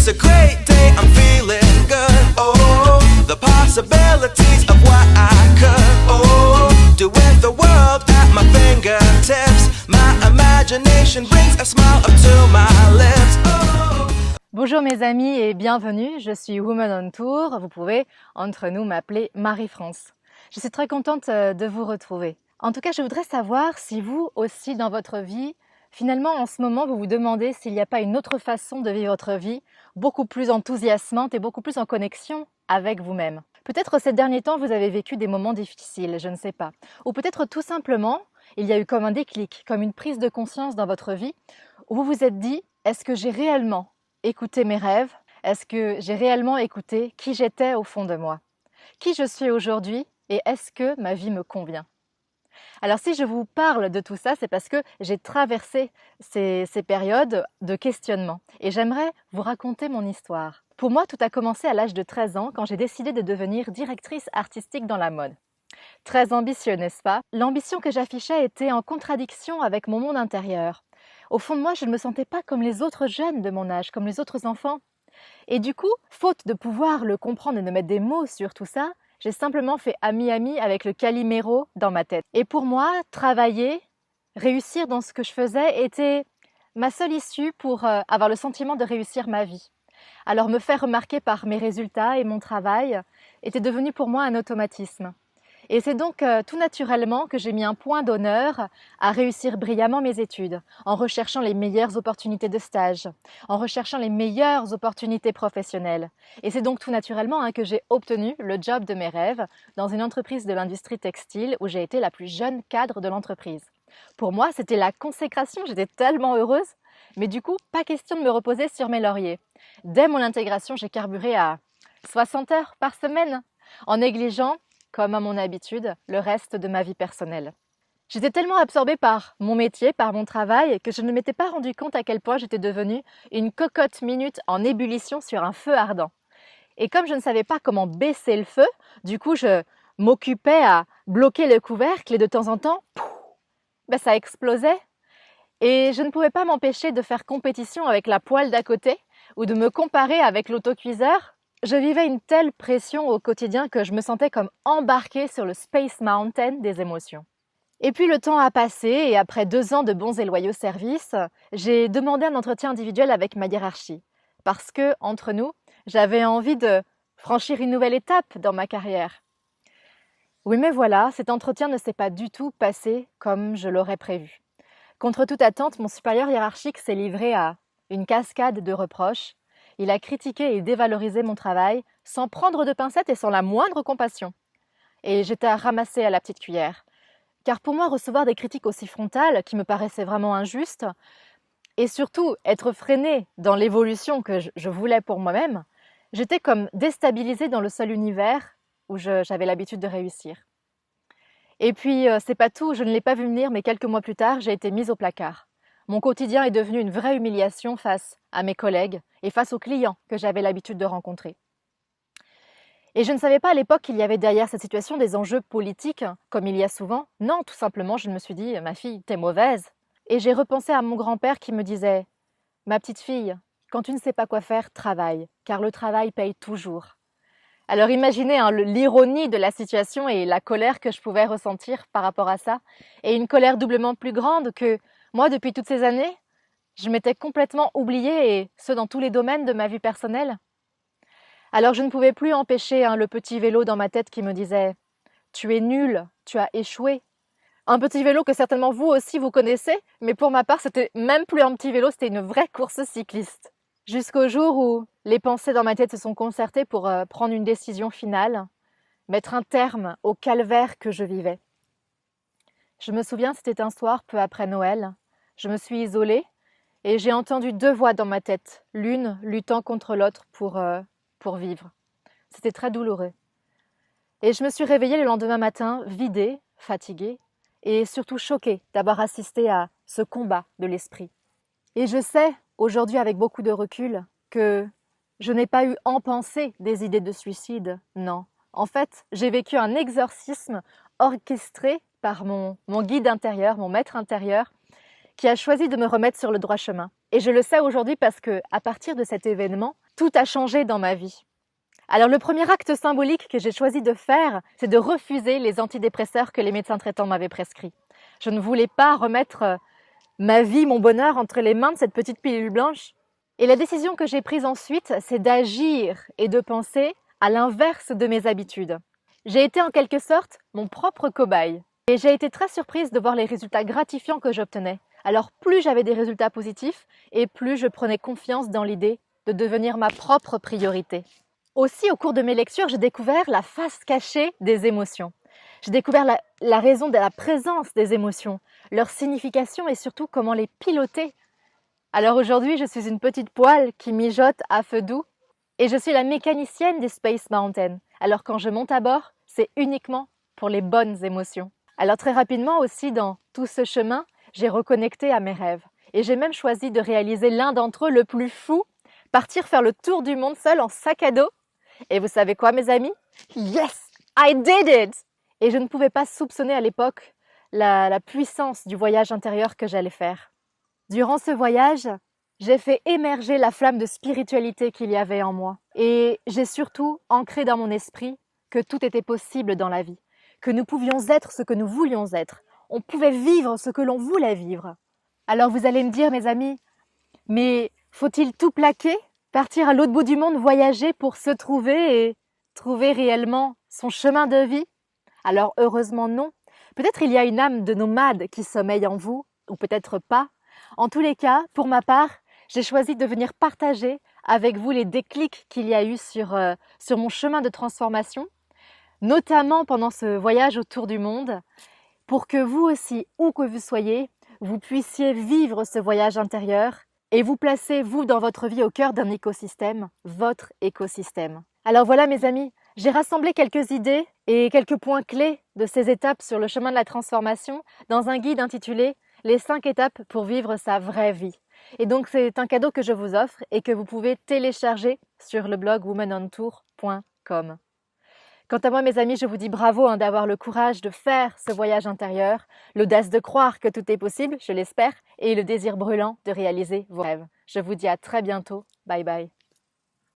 It's a great day, I'm feeling good. Oh, the possibilities of what I could. Oh, do with the world at my fingertips. My imagination brings a smile up to my lips. Oh. Bonjour mes amis et bienvenue, je suis Woman on Tour. Vous pouvez entre nous m'appeler Marie-France. Je suis très contente de vous retrouver. En tout cas, je voudrais savoir si vous aussi dans votre vie, finalement en ce moment, vous vous demandez s'il n'y a pas une autre façon de vivre votre vie, beaucoup plus enthousiasmante et beaucoup plus en connexion avec vous-même. Peut-être ces derniers temps, vous avez vécu des moments difficiles, je ne sais pas. Ou peut-être tout simplement, il y a eu comme un déclic, comme une prise de conscience dans votre vie, où vous vous êtes dit, est-ce que j'ai réellement écouté mes rêves? Est-ce que j'ai réellement écouté qui j'étais au fond de moi? Qui je suis aujourd'hui et est-ce que ma vie me convient? Alors si je vous parle de tout ça, c'est parce que j'ai traversé ces périodes de questionnement et j'aimerais vous raconter mon histoire. Pour moi, tout a commencé à l'âge de 13 ans quand j'ai décidé de devenir directrice artistique dans la mode. Très ambitieux, n'est-ce pas? L'ambition que j'affichais était en contradiction avec mon monde intérieur. Au fond de moi, je ne me sentais pas comme les autres jeunes de mon âge, comme les autres enfants. Et du coup, faute de pouvoir le comprendre et de mettre des mots sur tout ça, j'ai simplement fait ami-ami avec le Calimero dans ma tête. Et pour moi, travailler, réussir dans ce que je faisais était ma seule issue pour avoir le sentiment de réussir ma vie. Alors me faire remarquer par mes résultats et mon travail était devenu pour moi un automatisme. Et c'est donc tout naturellement que j'ai mis un point d'honneur à réussir brillamment mes études, en recherchant les meilleures opportunités de stage, en recherchant les meilleures opportunités professionnelles. Et c'est donc tout naturellement que j'ai obtenu le job de mes rêves dans une entreprise de l'industrie textile où j'ai été la plus jeune cadre de l'entreprise. Pour moi, c'était la consécration, j'étais tellement heureuse, mais du coup, pas question de me reposer sur mes lauriers. Dès mon intégration, j'ai carburé à 60 heures par semaine, en négligeant, comme à mon habitude, le reste de ma vie personnelle. J'étais tellement absorbée par mon métier, par mon travail, que je ne m'étais pas rendu compte à quel point j'étais devenue une cocotte minute en ébullition sur un feu ardent. Et comme je ne savais pas comment baisser le feu, du coup je m'occupais à bloquer le couvercle et de temps en temps, ça explosait. Et je ne pouvais pas m'empêcher de faire compétition avec la poêle d'à côté ou de me comparer avec l'autocuiseur. Je vivais une telle pression au quotidien que je me sentais comme embarquée sur le Space Mountain des émotions. Et puis le temps a passé et après 2 ans de bons et loyaux services, j'ai demandé un entretien individuel avec ma hiérarchie. Parce que, entre nous, j'avais envie de franchir une nouvelle étape dans ma carrière. Oui, mais voilà, cet entretien ne s'est pas du tout passé comme je l'aurais prévu. Contre toute attente, mon supérieur hiérarchique s'est livré à une cascade de reproches. Il a critiqué et dévalorisé mon travail sans prendre de pincettes et sans la moindre compassion. Et j'étais à ramasser à la petite cuillère. Car pour moi, recevoir des critiques aussi frontales, qui me paraissaient vraiment injustes, et surtout être freinée dans l'évolution que je voulais pour moi-même, j'étais comme déstabilisée dans le seul univers où j'avais l'habitude de réussir. Et puis, c'est pas tout, je ne l'ai pas vu venir, mais quelques mois plus tard, j'ai été mise au placard. Mon quotidien est devenu une vraie humiliation face à mes collègues et face aux clients que j'avais l'habitude de rencontrer. Et je ne savais pas à l'époque qu'il y avait derrière cette situation des enjeux politiques, comme il y a souvent. Non, tout simplement, je me suis dit « ma fille, t'es mauvaise ». Et j'ai repensé à mon grand-père qui me disait « ma petite fille, quand tu ne sais pas quoi faire, travaille, car le travail paye toujours ». Alors imaginez l'ironie de la situation et la colère que je pouvais ressentir par rapport à ça, et une colère doublement plus grande que moi, depuis toutes ces années, je m'étais complètement oubliée, et ce dans tous les domaines de ma vie personnelle. Alors je ne pouvais plus empêcher le petit vélo dans ma tête qui me disait « tu es nul, tu as échoué ». Un petit vélo que certainement vous aussi vous connaissez, mais pour ma part, c'était même plus un petit vélo, c'était une vraie course cycliste. Jusqu'au jour où les pensées dans ma tête se sont concertées pour prendre une décision finale, mettre un terme au calvaire que je vivais. Je me souviens, c'était un soir peu après Noël. Je me suis isolée et j'ai entendu 2 voix dans ma tête, l'une luttant contre l'autre pour vivre. C'était très douloureux. Et je me suis réveillée le lendemain matin, vidée, fatiguée et surtout choquée d'avoir assisté à ce combat de l'esprit. Et je sais, aujourd'hui avec beaucoup de recul, que je n'ai pas eu en pensée des idées de suicide, non. En fait, j'ai vécu un exorcisme orchestré par mon guide intérieur, mon maître intérieur, qui a choisi de me remettre sur le droit chemin. Et je le sais aujourd'hui parce que, à partir de cet événement, tout a changé dans ma vie. Alors le premier acte symbolique que j'ai choisi de faire, c'est de refuser les antidépresseurs que les médecins traitants m'avaient prescrits. Je ne voulais pas remettre ma vie, mon bonheur entre les mains de cette petite pilule blanche. Et la décision que j'ai prise ensuite, c'est d'agir et de penser à l'inverse de mes habitudes. J'ai été en quelque sorte mon propre cobaye. Et j'ai été très surprise de voir les résultats gratifiants que j'obtenais. Alors plus j'avais des résultats positifs et plus je prenais confiance dans l'idée de devenir ma propre priorité. Aussi, au cours de mes lectures, j'ai découvert la face cachée des émotions. J'ai découvert la raison de la présence des émotions, leur signification et surtout comment les piloter. Alors aujourd'hui, je suis une petite poêle qui mijote à feu doux et je suis la mécanicienne des Space Mountain. Alors quand je monte à bord, c'est uniquement pour les bonnes émotions. Alors très rapidement aussi, dans tout ce chemin, j'ai reconnecté à mes rêves. Et j'ai même choisi de réaliser l'un d'entre eux, le plus fou, partir faire le tour du monde seul en sac à dos. Et vous savez quoi, mes amis? Yes, I did it! Et je ne pouvais pas soupçonner à l'époque la puissance du voyage intérieur que j'allais faire. Durant ce voyage, j'ai fait émerger la flamme de spiritualité qu'il y avait en moi. Et j'ai surtout ancré dans mon esprit que tout était possible dans la vie, que nous pouvions être ce que nous voulions être. On pouvait vivre ce que l'on voulait vivre. Alors vous allez me dire, mes amis, mais faut-il tout plaquer? Partir à l'autre bout du monde, voyager pour se trouver et trouver réellement son chemin de vie? Alors heureusement non. Peut-être il y a une âme de nomade qui sommeille en vous, ou peut-être pas. En tous les cas, pour ma part, j'ai choisi de venir partager avec vous les déclics qu'il y a eu sur mon chemin de transformation, notamment pendant ce voyage autour du monde, pour que vous aussi, où que vous soyez, vous puissiez vivre ce voyage intérieur et vous placer, vous, dans votre vie au cœur d'un écosystème, votre écosystème. Alors voilà, mes amis, j'ai rassemblé quelques idées et quelques points clés de ces étapes sur le chemin de la transformation dans un guide intitulé « Les 5 étapes pour vivre sa vraie vie ». Et donc c'est un cadeau que je vous offre et que vous pouvez télécharger sur le blog womanontour.com. Quant à moi, mes amis, je vous dis bravo d'avoir le courage de faire ce voyage intérieur, l'audace de croire que tout est possible, je l'espère, et le désir brûlant de réaliser vos rêves. Je vous dis à très bientôt. Bye bye.